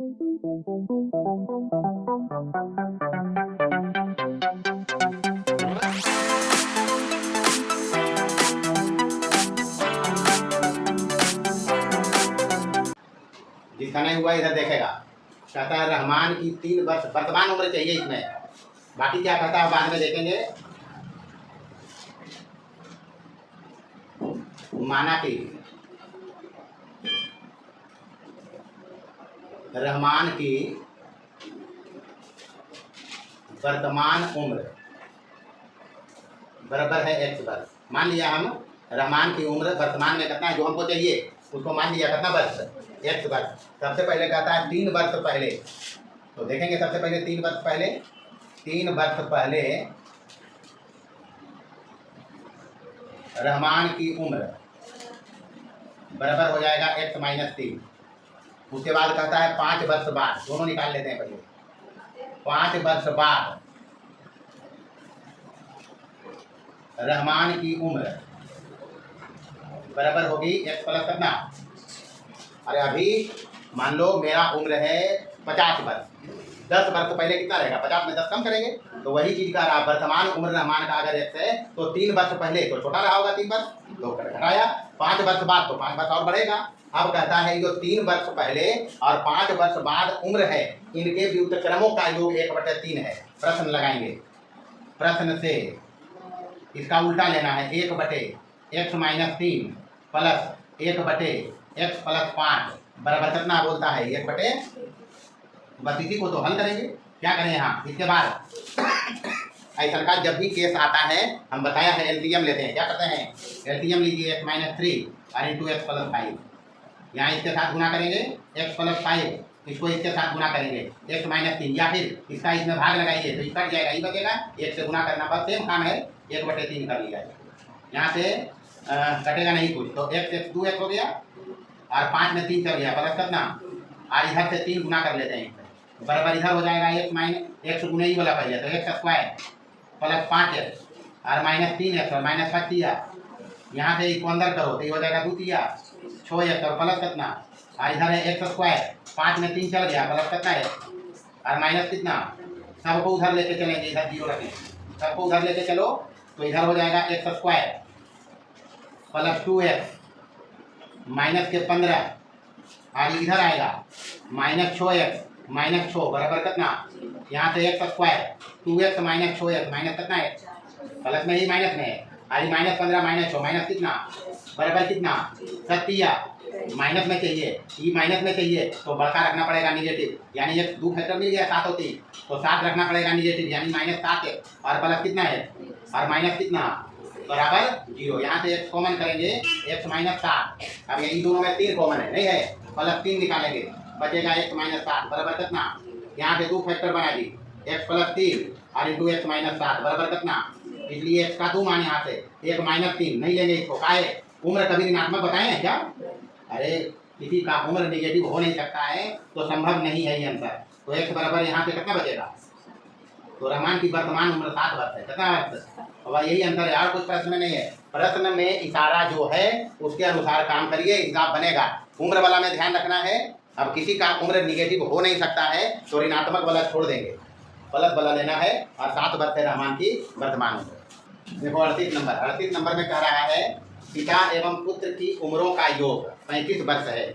जिसका नहीं हुआ इधर देखेगा। कहता है रहमान की 3 वर्ष वर्तमान उम्र चाहिए इसमें, बाकी क्या कहता है बाद में देखेंगे। माना कि रहमान की वर्तमान उम्र बराबर है x वर्ष। मान लिया हम रहमान की उम्र वर्तमान में कितना है जो हमको चाहिए, उसको मान लिया कितना वर्ष, x वर्ष। सबसे पहले कहता है 3 वर्ष पहले, तो देखेंगे सबसे पहले 3 वर्ष पहले। 3 वर्ष पहले रहमान की उम्र बराबर हो जाएगा x माइनस 3। उसके बाद कहता है 5 वर्ष बाद, दोनों निकाल लेते हैं पहले। 5 वर्ष बाद रहमान की उम्र बराबर होगी x प्लस कितना। अरे अभी मान लो मेरा उम्र है 50 वर्ष, 10 वर्ष पहले कितना रहेगा, 50 में 10 कम करेंगे, तो वही चीज का रहा। वर्तमान उम्र रहमान का अगर x है तो 3 वर्ष पहले तो छोटा रहा होगा 3 वर्ष, तो घटाया। 5 वर्ष बाद तो 5 वर्ष और बढ़ेगा। अब कहता है जो 3 वर्ष पहले और 5 वर्ष बाद उम्र है, इनके व्युत्क्रमों का योग 1/3 है। प्रश्न लगाएंगे, प्रश्न से इसका उल्टा लेना है। 1/x minus 3 plus 1/x plus 5 बराबर कितना बोलता है 1/। बस इसी को तो हल करेंगे। क्या करें यहाँ, इसके बाद ऐसा का जब भी केस आता है हम बताया है एलसीएम लेते हैं। क्या करते हैं, एलसीएम लीजिए x माइनस 3 और इंटू एक्स प्लस 5। यहाँ इसके साथ गुना करेंगे x प्लस 5, इसको इसके साथ गुना करेंगे x माइनस 3, या फिर इसका इसमें भाग लगाइए तो इसका कट जाएगा, ये बचेगा। 1 से गुना करना बस सेम काम है, 1/3 कर लिया। यहाँ से कटेगा नहीं कुछ, तो x 2x हो गया और 5 में 3 चल गया प्लस कितना, और इधर से 3 गुना कर लेते हैं बराबर इधर हो जाएगा x माइनस x गुने ही वाला पहले तो x स्क्वायर प्लस 5x और माइनस 3x और माइनस 5 दिया। यहाँ से इसको अंदर करो तो ये हो जाएगा 2 दिया 6x और प्लस कितना, और इधर है x स्क्वायर, 5 में 3 चल गया प्लस कितना है और माइनस कितना। सबको उधर लेके चलेंगे, इधर 0 रखें, सबको उधर लेके चलो तो इधर हो जाएगा x square plus 2x minus के 15 और इधर आएगा माइनस 6x माइनस 6 बराबर कितना। यहाँ से x square 2x minus 6x minus कितना है, प्लस में ही माइनस में है, और माइनस 15 माइनस 6 माइनस कितना बराबर कितना 7। माइनस में चाहिए, ये माइनस में चाहिए तो बड़का रखना पड़ेगा निगेटिव, यानी एक 2 फैक्टर मिल गया 7 होती तो 7 रखना पड़ेगा निगेटिव, यानी माइनस 7 है और प्लस कितना है और माइनस कितना बराबर 0। यहाँ से x कॉमन करेंगे x माइनस 7। अब यही दोनों में 3 कॉमन है, नहीं है, प्लस 3 निकालेंगे बचेगा x माइनस 7 बराबर कितना। यहाँ पे 2 फैक्टर बना दी x प्लस 3 और इंटू x माइनस 7 बराबर कितना, इसलिए x का 2 मान यहाँ से 1 माइनस 3 नहीं लेंगे इसको। काहे उम्र कभी ऋणात्मक बताए हैं क्या, अरे किसी का उम्र निगेटिव हो नहीं सकता है तो संभव नहीं है ये आंसर। तो x बराबर यहाँ से कितना बचेगा, तो रहमान की वर्तमान उम्र 7 वर्ष है, कितना वर्ष, और यही अंतर है और कुछ प्रश्न में नहीं है। प्रश्न में इशारा जो है उसके अनुसार काम करिए, हिसाब बनेगा। उम्र वाला में ध्यान रखना है, अब किसी का उम्र निगेटिव हो नहीं सकता है तो ऋणात्मक वाला छोड़ देंगे, प्लस वाला लेना है, और 7 वर्ष है रहमान की वर्तमान उम्र। देखो 38 नंबर में कह रहा है पिता एवं पुत्र की उम्रों का योग 35 वर्ष है।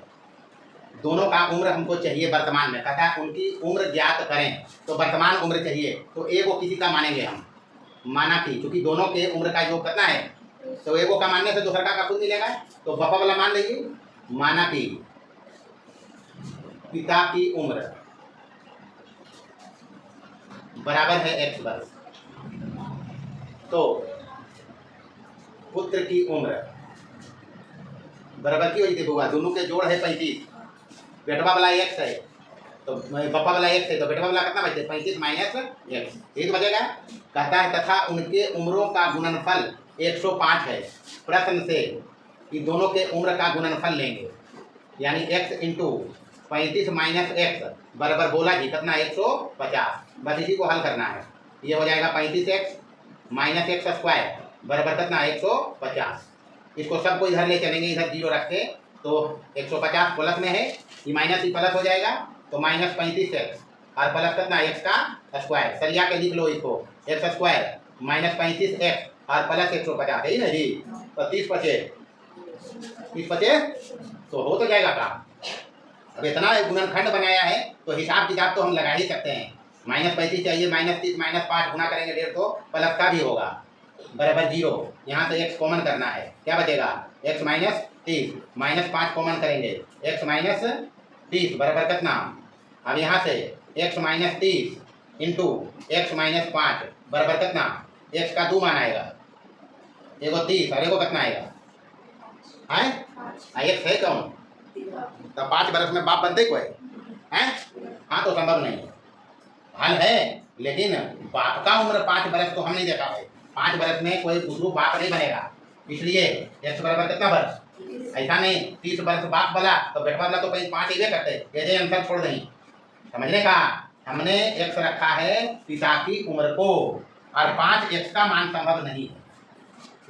दोनों का उम्र हमको चाहिए वर्तमान में, कहता है उनकी उम्र ज्ञात करें, तो वर्तमान उम्र चाहिए तो ए को किसी का मानेंगे हम। माना कि क्योंकि दोनों के उम्र का योग कितना है तो ए को का मानने से दूसरा का खुद मिलेगा, तो पापा वाला मान लेंगे। माना कि पिता की उम्र बराबर है x वर्ष, तो पुत्र की उम्र बराबर की वजह से होगा, दोनों के जोड़ है 35, बेटवा वाला x है तो पापा वाला x है तो बेटवा वाला कितना बचे 35 माइनस x, एक बचेगा। कहता है तथा उनके उम्रों का गुणनफल 105 है। प्रश्न से कि दोनों के उम्र का गुणनफल लेंगे, यानी x इंटू 35 माइनस x बराबर बोला जी कितना 150। बस इसी को हल करना है, ये हो जाएगा 35x माइनस एक्स स्क्वायर बराबर कितना 150। इसको सबको इधर ले चलेंगे, इधर 0 रख के, तो 150 प्लस में है, ये माइनस ही प्लस हो जाएगा तो -35x और प्लस कितना x का स्क्वायर, सरिया के लिख लो इसको, x स्क्वायर -35x और प्लस 150 है ही ना जी। तो 30 बचे तो हो तो जाएगा काम। अब इतना गुणनखंड बनाया है तो हिसाब किताब तो हम लगा ही सकते हैं। -35 चाहिए, -30 -5 गुना करेंगे 1.5 तो प्लस का भी होगा बराबर 0। यहाँ से x कॉमन करना है, क्या बचेगा x -30 -5 कॉमन करेंगे x -30 बराबर कितना। अब यहाँ से x -30 इंटू x -5 बराबर कितना, x का 2 मान आएगा, एगो 30 और एगो कितना आएगा है x है कौन, तो 5 बरस में बाप बनते कोई है? हाँ तो संभव नहीं, हल है लेकिन बाप का उम्र 5 बरस तो हम नहीं देखा भाई। 5 बरस में कोई बुजुर्ग बाप नहीं बनेगा, इसलिए x बराबर कितना बरस, ऐसा नहीं 30 बरस बाप बोला तो बेटवा बोला तो 5 ही करते, ये अंतर छोड़ नहीं। समझने का, हमने x रखा है पिता की उम्र को और 5x का मान संभव नहीं है,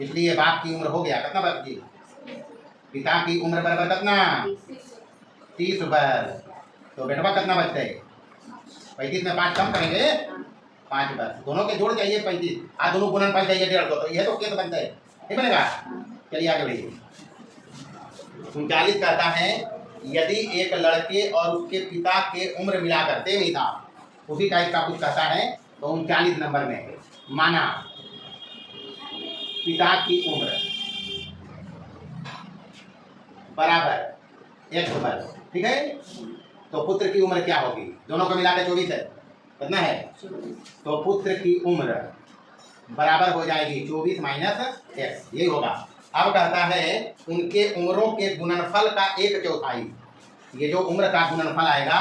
इसलिए बाप की उम्र हो गया कितना बरस की, पिता की उम्र बराबर कितना 30 वर्ष, तो बेटवा कितना बचते 35 में 5 कम करेंगे 5 वर्ष, दोनों के जोड़ चाहिए 35 और दोनों गुणनफल चाहिए 150, तो यह तो केस बनता है, ठीक बनेगा। चलिए आगे बढ़िए। 39 कहता है यदि एक लड़के और उसके पिता के उम्र मिलाकर सेम ही था, उसी टाइप का कुछ कहता है, तो 39 नंबर में है। माना पिता की उम्र बराबर 1 वर्ष, ठीक है, तो पुत्र की उम्र क्या होगी, दोनों को मिलाकर 24 है, कितना है, तो पुत्र की उम्र बराबर हो जाएगी 24 - x, यही होगा। अब कहता है उनके उम्रों के गुणनफल का 1/4, ये जो उम्र का गुणनफल आएगा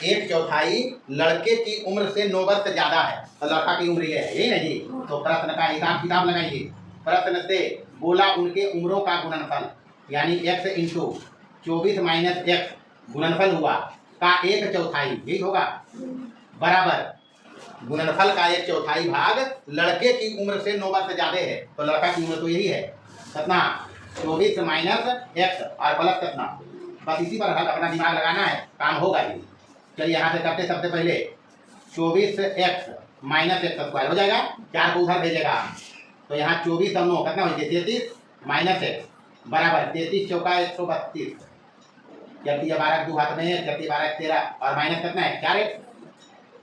1/4 लड़के की उम्र से 9 वर्ष ज्यादा है, तो लड़का की उम्र ये है, यही ना जी। तो प्रश्न का हिसाब किताब लगाइए, प्रश्न से बोला उनके उम्रों का गुणनफल यानी x इंटू 24 - x गुणनफल हुआ का 1/4, यही होगा बराबर गुणनफल का 1/4 भाग लड़के की उम्र से 9 वर्ष ज्यादा है, तो लड़का की उम्र तो यही है कितना 24 - x और प्लस कितना, बस इसी पर अपना दिमाग लगाना है, काम होगा ही। चलिए यहाँ से करते सबसे पहले 24x - x स्क्वायर हो जाएगा, 4 को उधर भेजेगा तो यहाँ 24 और 9 कितना हो जाए 33 - x बराबर 33 चौका 132, जबकि 12 2 हाथ में है, जबकि 12 13 और माइनस कितना है 4x,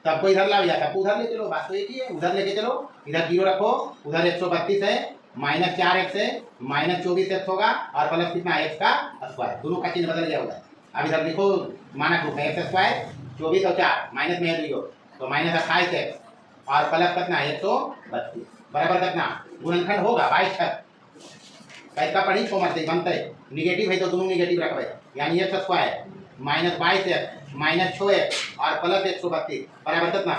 सबको इधर ला भैया, सबको उधर ले चलो, बात तो एक ही है, उधर लेके चलो, इधर 0 रखो, उधर 132 है, -4x है, -24x होगा और प्लस कितना x का स्क्वायर, दोनों का चिन्ह बदल गया होगा। अब इधर लिखो मानक रूप में x स्क्वायर 24 और 4 माइनस में लियो तो -28x और प्लस कितना 132 बराबर कितना गुणनखंड होगा 22 कैसा पढ़ी छो मत बनते निगेटिव है तो दोनों निगेटिव रखबे, यानी x स्क्वायर -22x -6x और प्लस 132 बराबर कितना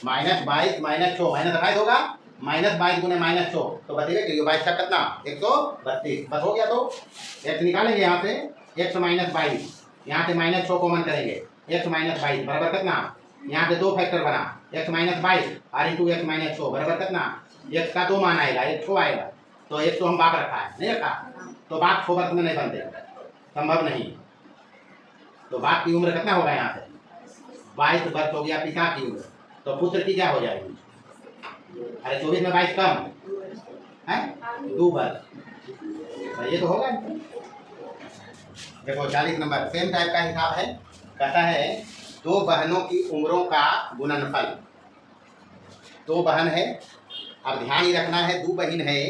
-22 -6 -28 होगा, -22 गुने -6 तो बतेगा कि 22 का कितना 132, बस हो गया। तो x निकालेंगे यहाँ से x -22, यहाँ से -6 कॉमन करेंगे x -22 बराबर कितना, यहाँ से 2 फैक्टर बना x -22 और इंटू x -6 बराबर कितना, x का 2 मान आएगा, 1 आएगा, तो 1 हम बाप रखा है, नहीं रखा, तो बाप 6 वर्ष में नहीं बनते, संभव नहीं, तो बाप की उम्र कितना होगा यहाँ से 22 वर्ष हो गया पिता की उम्र, तो पुत्र की क्या हो जाएगी, अरे 24 में 22 कम है 2 वर्ष, तो ये तो होगा। देखो 40 नंबर सेम टाइप का हिसाब है, कहता है 2 बहनों की उम्रों का गुणनफल, 2 बहन है, अब ध्यान ही रखना है 2 बहन है,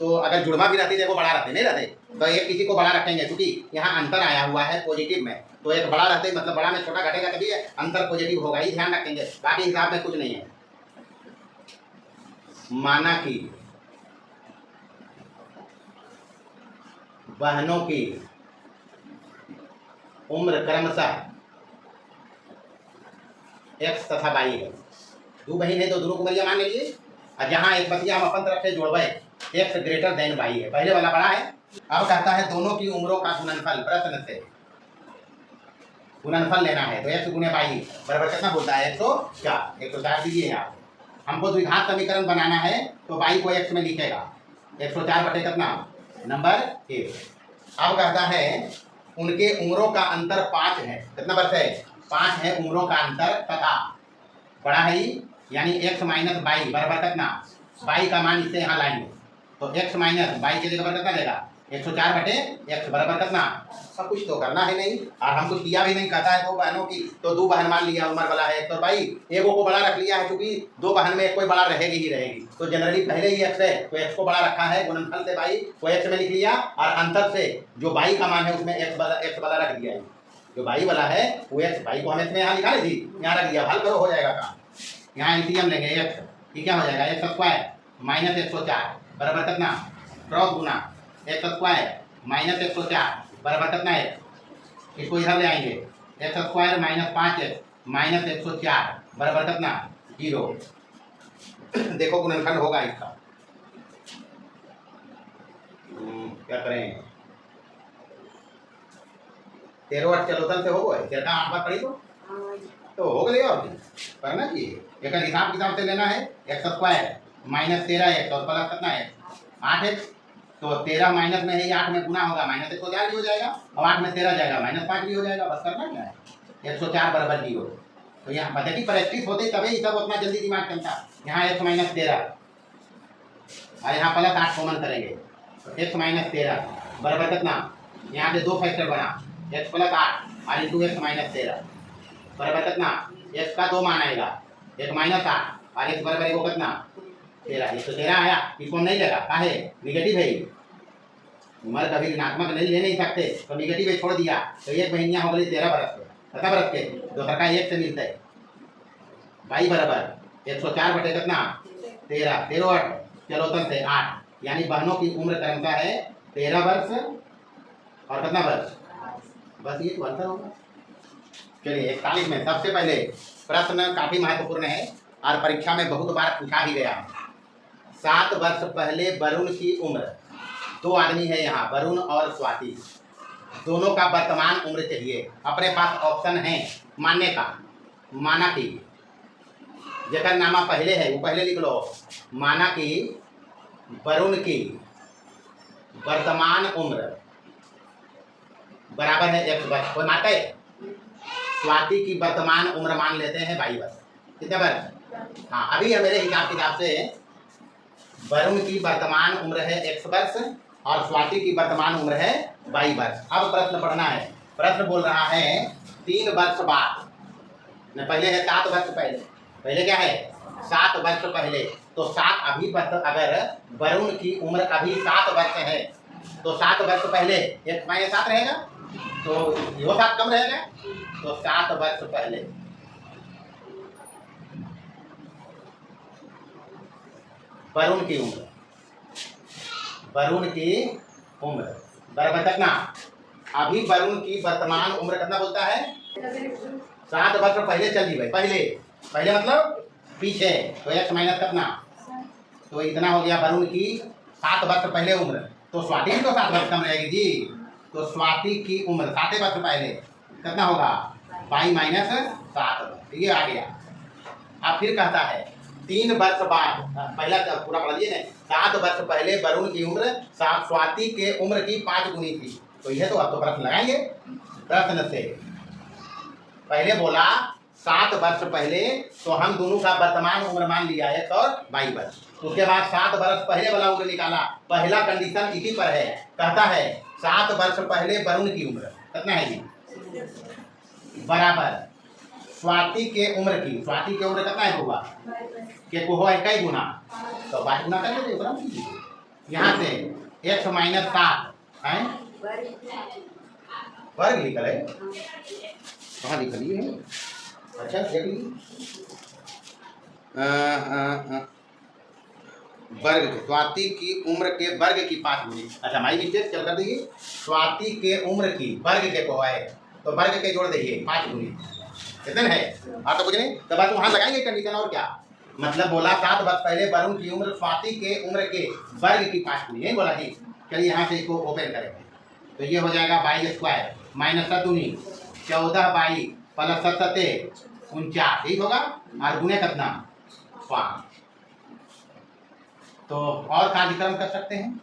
तो अगर जुड़वा भी रहती देखो बड़ा रहते नहीं रहते, तो एक किसी को बड़ा रखेंगे क्योंकि यहाँ अंतर आया हुआ है पॉजिटिव में, तो एक बड़ा रहते मतलब बड़ा में छोटा घटेगा तभी अंतर पॉजिटिव होगा, ही ध्यान रखेंगे, बाकी हिसाब में कुछ नहीं है। माना कि बहनों की उम्र क्रमशः x तथा y है, 2 बहन है तो दोनों को बढ़िया मान लीजिए, और जहाँ एक बतिया हम अपन तरफ से जोड़वे x ग्रेटर देन y है, पहले वाला बड़ा है। अब कहता है दोनों की उम्रों का गुणनफल, प्रश्न से गुणनफल लेना है तो x गुने y बराबर कितना बोलता है 104, 104 दीजिए यहाँ, हमको द्विघात समीकरण बनाना है तो y को x में लिखेगा 104 बटे कितना नंबर 1। अब कहता है उनके उम्रों का अंतर 5 है, कितना वर्ष है 5 है उम्रों का अंतर तथा बड़ा है ही, यानी x माइनस बाई बराबर कितना, बाई का मान इससे यहाँ लाएंगे तो x माइनस बाई के जगह पर कितना देगा 104 बटे x बराबर कितना, सब कुछ तो करना है नहीं और हम कुछ किया भी नहीं। कहता है दो बहनों की तो दो बहन मान लिया, उम्र वाला है तो भाई एगो को बड़ा रख लिया है, क्योंकि दो बहन में एक कोई बड़ा रहेगी ही रहेगी, तो जनरली पहले ही x है तो x को बड़ा रखा है, गुणनफल से बाई को x में लिख लिया और अंतर से जो बाई का मान है उसमें x वाला रख दिया है, जो बाई वाला है वो x, बाई को हम इसमें यहाँ लिखा थी, यहाँ रख दिया, हल करो हो जाएगा काम। यहाँ एलसीएम लेंगे x, ठीक क्या हो जाएगा एक्स स्क्वायर माइनस 104 बराबर कितना, क्रॉस गुना एक्स स्क्वायर माइनस 104 बराबर कितना है, इसको इधर ले आएंगे x square minus 5x minus 104 बराबर कितना 0। देखो गुणनखंड होगा इसका, क्या करें 13 चलोतन से हो गए, 13 8 बार पढ़ी तो हो गई, और करना चाहिए एक हिसाब किताब से लेना है। एक्स स्क्वायर माइनस 13x और प्लस कितना है 8x, तो 13 माइनस में है 8 में गुना होगा माइनस 104 भी हो जाएगा और 8 में 13 जाएगा माइनस 5 भी हो जाएगा, बस करना क्या है 104 बराबर 0। तो यहाँ बता की प्रैक्टिस होते तभी सब उतना जल्दी दिमाग चलता। यहाँ x माइनस 13 और यहाँ प्लस 8 कॉमन करेंगे तो x माइनस 13 बराबर कितना, यहाँ से दो फैक्टर बना x प्लस 8 और इंटू एक्स माइनस 13 बराबर कितना, x का दो मान आएगा एक माइनस 8 और x बराबर को कितना 13, 113 आया, इसको हम नहीं लगा काहे निगेटिव है, उम्र कभी ऋणात्मक नहीं ले नहीं सकते तो निगेटिव है छोड़ दिया, तो एक महीनियाँ हो गई 13 बरस के 17 बरस के, दूसरा का 1 से मिलता है बाई बराबर 104 बटे कितना 13, 13 8 चलोतन से 8, यानी बहनों की उम्र क्रमशः है 13 वर्ष और कितना वर्ष, बस ये तो आंसर होगा। चलिए 41 में सबसे पहले प्रश्न काफी महत्वपूर्ण है और परीक्षा में बहुत बार पूछा भी गया। 7 वर्ष पहले वरुण की उम्र, दो आदमी है यहाँ वरुण और स्वाति, दोनों का वर्तमान उम्र चाहिए। अपने पास ऑप्शन है मानने का, माना कि जगह नामा पहले है वो पहले लिख लो, माना कि वरुण की वर्तमान उम्र बराबर है x वर्ष, कोई मानता है, स्वाति की वर्तमान उम्र मान लेते हैं 22 वर्ष, कितने वर्ष, हाँ अभी मेरे हिसाब किताब से वरुण की वर्तमान उम्र है x वर्ष और स्वाति की वर्तमान उम्र है 22 वर्ष। अब प्रश्न पढ़ना है, प्रश्न बोल रहा है 3 वर्ष बाद, न पहले है 7 वर्ष पहले, पहले क्या है 7 वर्ष पहले, तो 7 अभी अगर वरुण की उम्र अभी 7 वर्ष है तो 7 वर्ष पहले एक माइनस 7 रहेगा, तो वो 7 कम रहेगा, तो 7 वर्ष पहले वरुण की उम्र, वरुण की उम्र बराबर कितना, अभी वरुण की वर्तमान उम्र कितना बोलता है 7 वर्ष पहले चल दी भाई, पहले पहले मतलब पीछे, तो x माइनस कितना, तो इतना हो गया वरुण की 7 वर्ष पहले उम्र, तो स्वाति की तो 7 वर्ष कम रहेगी जी, तो स्वाति की उम्र 7 वर्ष पहले कितना होगा 22 माइनस 7, ये आ गया। अब फिर कहता है 3 वर्ष बाद, पहला पूरा पढ़ लीजिए ना, 7 वर्ष पहले वरुण की उम्र स्वाति के उम्र की 5 गुनी थी, तो यह तो अब तो प्रश्न लगाएंगे। प्रश्न से पहले बोला 7 वर्ष पहले, तो हम दोनों का वर्तमान उम्र मान लिया है और 22 वर्ष, उसके बाद 7 वर्ष पहले वाला उम्र निकाला, पहला कंडीशन इसी पर है, कहता है 7 वर्ष पहले वरुण की उम्र कितना है जी बराबर स्वाति के उम्र की, स्वाति के उम्र कितना है होगा के को है कई गुना, तो 5 गुना कर लीजिए यहाँ से x माइनस 7 है वर्ग निकले, कहाँ लिख लिए, अच्छा देख लीजिए वर्ग, स्वाति की उम्र के वर्ग की 5 गुनी, अच्छा माई मिस्टेक चल कर दीजिए, स्वाति के उम्र की वर्ग के को है तो वर्ग के जोड़ दीजिए 5 गुनी, कितने है हाँ, तो कुछ नहीं, तो बस वहाँ लगाएंगे कंडीशन, और क्या मतलब बोला 7 वर्ष पहले वरुण की उम्र स्वाति के उम्र के वर्ग की 5 गुनी, यही बोला जी। चलिए यहाँ से इसको ओपन करेंगे, तो ये हो जाएगा 22 स्क्वायर माइनस 7 दूनी 14 22 प्लस 7 49, ठीक होगा, और गुने कितना 5, तो और कार्यक्रम कर सकते हैं।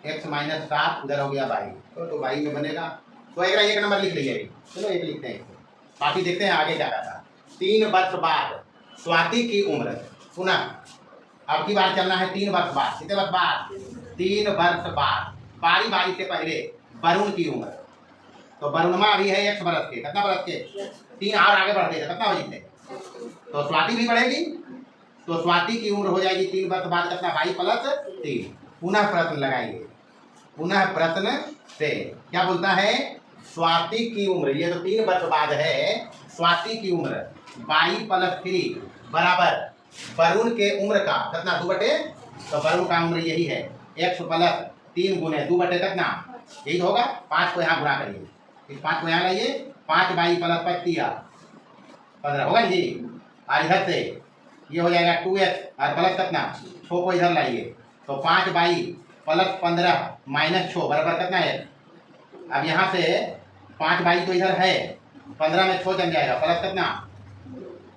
x माइनस 7 उधर हो गया y, तो y में बनेगा। तो अगर एक नंबर लिख लीजिए अभी, चलो एक लिखते हैं इसको, बाकी देखते हैं आगे क्या कहता है। 3 वर्ष बाद स्वाति की उम्र, पुनः अब की बार चलना है 3 वर्ष बाद। कितने वर्ष बाद? 3 वर्ष बाद, बारी बारी से पहले वरुण की उम्र। तो वरुणमा अभी है 1 बरस के, कितना बरस के? 3 और आगे बढ़ते हैं कितना हो जाते, तो स्वाति भी बढ़ेगी, तो स्वाति की उम्र हो जाएगी 3 वर्ष बाद कितना, 22 + 3। पुनः प्रश्न लगाइए, पुनः प्रश्न से क्या बोलता है, स्वाति की उम्र, ये तो 3 वर्ष बाद है, स्वाति की उम्र 22 + 3 बराबर वरुण के उम्र का कितना, 2/, तो वरुण का उम्र यही है x + 3 × 2/, कितना, यही होगा। 5 को यहाँ गुणा करिए, इस 5 को यहाँ लाइए, 5 22 + 25 15 होगा जी। और इधर से ये हो जाएगा 2x और प्लस कितना, 6 को इधर लाइए, तो 5 22 + 15 - 6 बराबर कितना है। अब यहाँ से 5 22 तो इधर है, 15 में 6 जम जाएगा, प्लस कितना,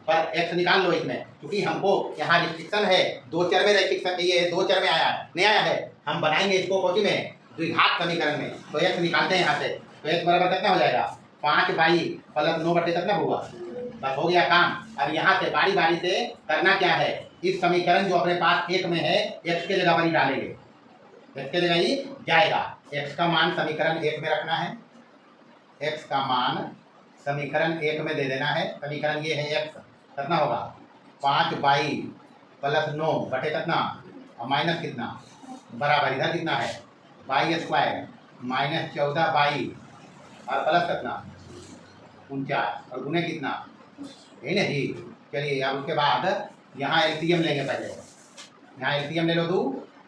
पर x निकाल लो इसमें, क्योंकि हमको यहाँ रिस्ट्रिक्शन है, 2 चर में रिस्ट्रिक्शन, ये 2 चर में आया है, नहीं आया है, हम बनाएंगे इसको कोटि में द्विघात समीकरण में, तो x निकालते हैं यहाँ से, तो x बराबर कितना हो जाएगा, 5 22 + 9/, कितना होगा, बस हो गया काम। अब यहाँ से बारी बारी से करना क्या है, इस समीकरण जो अपने पास 1 में है x के जगह पर ही डालेंगे, x के जगह ही जाएगा, x का मान समीकरण 1 में रखना है, x का मान समीकरण 1 में दे देना है। समीकरण ये है x कितना होगा, 5 22 + 9/, कितना, और माइनस कितना, बराबर इधर कितना है, y² - 14 y और प्लस कितना, 49 और गुने कितना, यही ना जी। चलिए अब उसके बाद यहाँ एलसीएम लेंगे, पहले यहाँ एलसीएम ले लो 2,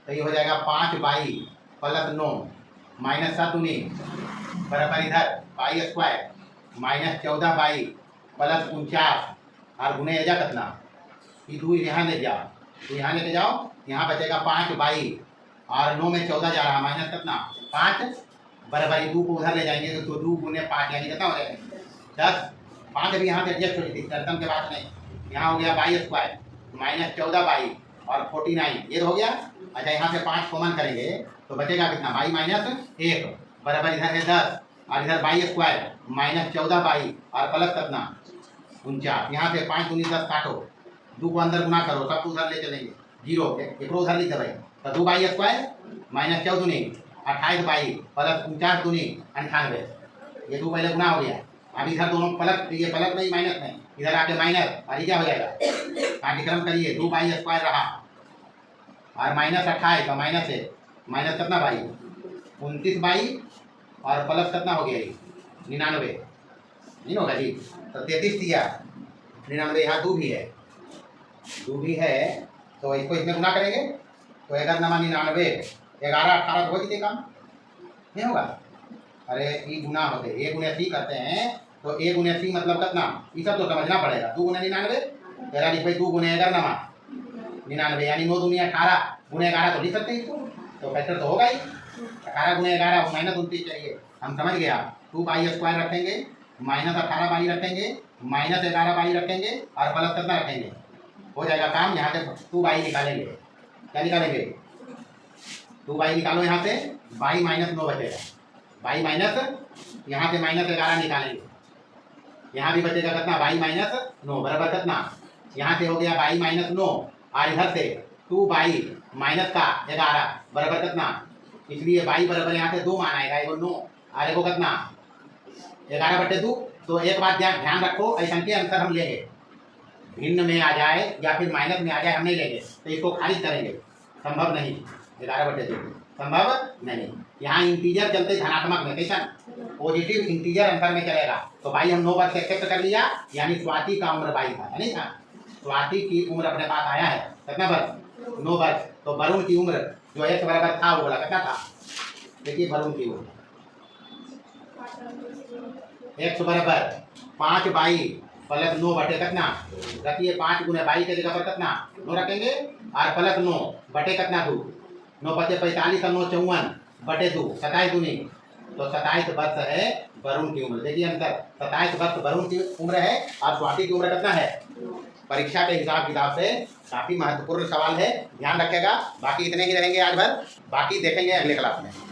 तो ये हो जाएगा 5 22 + 9 -7 दूनी बराबर इधर y² - 14 y + 49 और गुने जा कितना, ये 2 यहाँ ले जाओ, तो यहाँ लेके जाओ, यहाँ बचेगा 5 22 और 9 में 14 जा रहा, माइनस कितना, 5 बराबर, ये 2 को उधर ले जाएंगे, तो 2 × 5 यानी कितना हो जाएगा 10। 5 भी यहाँ से एडजस्ट हो जाती है, के बाद नहीं, यहाँ हो गया y² - 14 y और 49, ये तो हो गया। अच्छा यहाँ से 5 कॉमन करेंगे तो बचेगा कितना, y - 1 बराबर इधर है 10 और इधर y² - 14 y और प्लस कितना, 49। यहाँ से 5 दूनी 10 काटो, 2 को अंदर गुना करो, सब उधर ले चलेंगे, 0 एक उधर लिख दे, तो 2 y² - 14 दूनी 28 y प्लस 49 दूनी 98, ये 2 पहले गुना हो गया। अब इधर दोनों प्लस, ये प्लस नहीं माइनस में, इधर आके माइनस, और ये क्या हो जाएगा, पाठ्यक्रम करिए, 2y² रहा और -28 का माइनस है, माइनस कितना भाई 29 y और प्लस कितना हो गया, 99 नहीं होगा जी, तो 33 दिया, 99 यहाँ 2 भी है, 2 भी है, तो इसको इसमें गुना करेंगे, तो 11 × 99 11 18 तो हो जाते काम, नहीं होगा। अरे ई गुना होते, a × c करते हैं, तो a × c मतलब कितना, ये सब तो समझना पड़ेगा। 2 × 99 तेरा लिख भाई, 2 × 11 99 यानी 9 दूनी 18 × 11 तो लिख सकते हैं इसको, तो फैक्टर तो होगा ही, 18 × 11 -29 चाहिए, हम समझ गया। 2y² रखेंगे, -18 y रखेंगे, -11 y रखेंगे और प्लस कितना रखेंगे, हो जाएगा काम। यहाँ से 2y निकालेंगे, क्या निकालेंगे, 2y निकालो, यहाँ से y - 9 बचेगा, y माइनस, यहाँ से -11 निकालेंगे, यहाँ भी बचेगा कितना, y - 9 बराबर कितना, यहाँ से हो गया y - 9 और इधर से 2y - 11 बराबर कितना, इसलिए y बराबर यहाँ से 2 मान आएगा, एगो 9 और एगो कितना 11/2। तो एक बात ध्यान रखो, ऐसा के आंसर हम लेंगे, भिन्न में आ जाए या फिर माइनस में आ जाए हम नहीं लेंगे, तो इसको खारिज करेंगे, संभव नहीं, 11/2 संभव नहीं। यहाँ इंटीजर चलते धनात्मक में, कैसा पॉजिटिव इंटीजर आंसर में चलेगा, तो भाई हम 9 वर्ष एक्सेप्ट कर लिया, यानी स्वाति का उम्र 22 था, नहीं था, स्वाति की उम्र अपने पास आया है, कितना वर्ष, 9 वर्ष। तो वरुण की उम्र जो x बराबर था वो बोला कितना था, देखिए वरुण की उम्र x बराबर 5 22 + 9/, कितना रखिए, 5 × 22 के जगह पर कितना 9 रखेंगे और प्लस 9 बटे कितना 2, 9 × 5 = 45 और 9 = 54/2, 27 दूनी, तो 27 वर्ष है वरुण की उम्र। देखिए अंतर, 27 वर्ष वरुण की उम्र है और स्वाति की उम्र कितना है परीक्षा के हिसाब किताब से काफ़ी महत्वपूर्ण सवाल है, ध्यान रखेगा। बाकी इतने ही रहेंगे आज भर, बाकी देखेंगे अगले क्लास में।